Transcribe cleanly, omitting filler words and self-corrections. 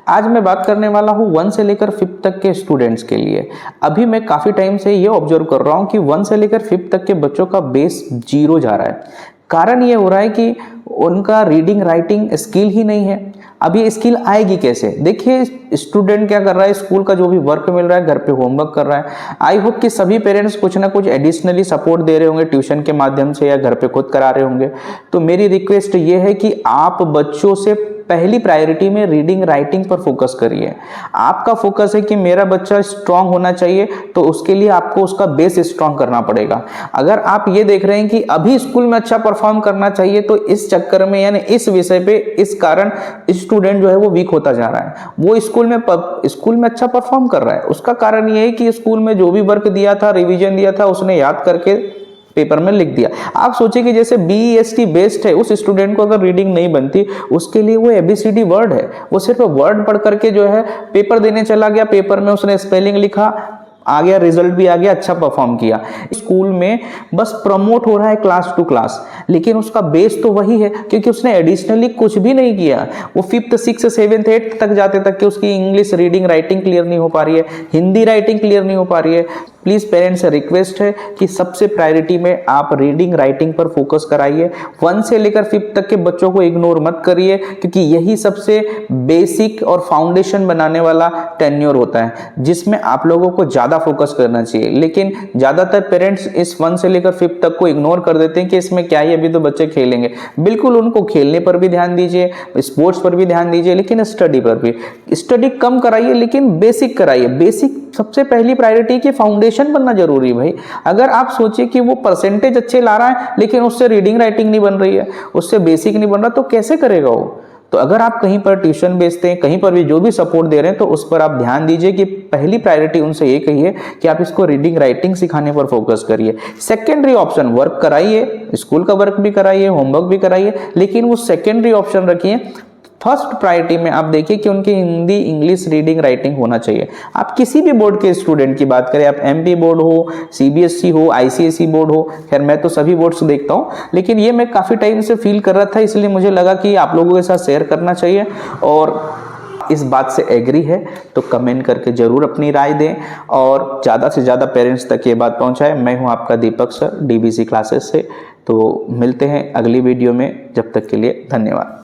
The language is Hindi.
आज मैं बात करने वाला हूँ 1 से लेकर 5th तक के स्टूडेंट्स के लिए। अभी मैं काफ़ी टाइम से ये ऑब्जर्व कर रहा हूँ कि 1 से लेकर 5th तक के बच्चों का बेस 0 जा रहा है। कारण ये हो रहा है कि उनका रीडिंग राइटिंग स्किल ही नहीं है। अब ये स्किल आएगी कैसे? देखिए, स्टूडेंट क्या कर रहा है, स्कूल का जो भी वर्क मिल रहा है घर पे होमवर्क कर रहा है। आई होप कि सभी पेरेंट्स कुछ ना कुछ एडिशनली सपोर्ट दे रहे होंगे, ट्यूशन के माध्यम से या घर पे खुद करा रहे होंगे। तो मेरी रिक्वेस्ट ये है कि आप बच्चों से पहली प्रायोरिटी में रीडिंग राइटिंग पर फोकस करिए। आपका फोकस है कि मेरा बच्चा स्ट्रांग होना चाहिए, तो उसके लिए आपको उसका बेस स्ट्रांग करना पड़ेगा। अगर आप ये देख रहे हैं कि अभी स्कूल में अच्छा परफॉर्म करना चाहिए, तो इस चक्कर में यानी इस विषय पे इस कारण स्टूडेंट जो है वो वीक होता जा रहा है। वो स्कूल में अच्छा परफॉर्म कर रहा है, उसका कारण ये है कि स्कूल में जो भी वर्क दिया था, रिवीजन दिया था, उसने याद करके पेपर में लिख दिया। आप सोचिए कि जैसे BEST बेस्ड है, उस स्टूडेंट को अगर रीडिंग नहीं बनती, उसके लिए वो ABCD वर्ड है, वो सिर्फ वर्ड पढ़ करके जो है पेपर देने चला गया, पेपर में उसने स्पेलिंग लिखा, आ गया, रिजल्ट भी आ गया, अच्छा परफॉर्म किया। स्कूल में बस प्रमोट हो रहा है क्लास टू क्लास, लेकिन उसका बेस तो वही है, क्योंकि उसने एडिशनली कुछ भी नहीं किया। वो 5th 6th 7th 8th तक जाते तक कि उसकी इंग्लिश रीडिंग राइटिंग क्लियर नहीं हो पा रही है, हिंदी राइटिंग क्लियर नहीं हो पा रही है। प्लीज पेरेंट्स से रिक्वेस्ट है कि सबसे प्रायोरिटी में आप रीडिंग राइटिंग पर फोकस कराइए। 1 से लेकर 5th तक के बच्चों को इग्नोर मत करिए, क्योंकि यही सबसे बेसिक और फाउंडेशन बनाने वाला टेन्योर होता है, जिसमें आप लोगों को ज्यादा फोकस करना चाहिए। लेकिन ज्यादातर पेरेंट्स इस 1 से लेकर 5th तक को इग्नोर कर देते हैं कि इसमें क्या है, अभी तो बच्चे खेलेंगे। बिल्कुल, उनको खेलने पर भी ध्यान दीजिए, स्पोर्ट्स पर भी ध्यान दीजिए, लेकिन स्टडी पर भी। स्टडी कम कराइए, लेकिन बेसिक कराइए। बेसिक सबसे पहली प्रायोरिटी की फाउंडेशन बनना जरूरी है भाई। अगर आप सोचिए कि वो परसेंटेज अच्छे ला रहा है, लेकिन उससे रीडिंग राइटिंग नहीं बन रही है, उससे बेसिक नहीं बन रहा, तो कैसे करेगा वो? तो अगर आप कहीं पर ट्यूशन बेचते हैं, कहीं पर भी जो भी सपोर्ट दे रहे हैं, तो उस पर आप ध्यान दीजिए कि पहली प्रायोरिटी उनसे ये कहिए कि आप इसको रीडिंग राइटिंग सिखाने पर फोकस करिए। सेकेंडरी ऑप्शन वर्क कराइए, स्कूल का वर्क भी कराइए, होमवर्क भी कराइए, लेकिन वो सेकेंडरी ऑप्शन रखिए। फर्स्ट प्रायोरिटी में आप देखिए कि उनकी हिंदी इंग्लिश रीडिंग राइटिंग होना चाहिए। आप किसी भी बोर्ड के स्टूडेंट की बात करें, आप MP बोर्ड हो, CBSE हो, ICSE बोर्ड हो, खैर मैं तो सभी बोर्ड्स देखता हूँ, लेकिन ये मैं काफ़ी टाइम से फील कर रहा था, इसलिए मुझे लगा कि आप लोगों के साथ शेयर करना चाहिए। और इस बात से एग्री है तो कमेंट करके जरूर अपनी राय दें और ज़्यादा से ज़्यादा पेरेंट्स तक ये बात पहुँचाएं। मैं हूँ आपका दीपक सर, DBC क्लासेस से। तो मिलते हैं अगली वीडियो में, जब तक के लिए धन्यवाद।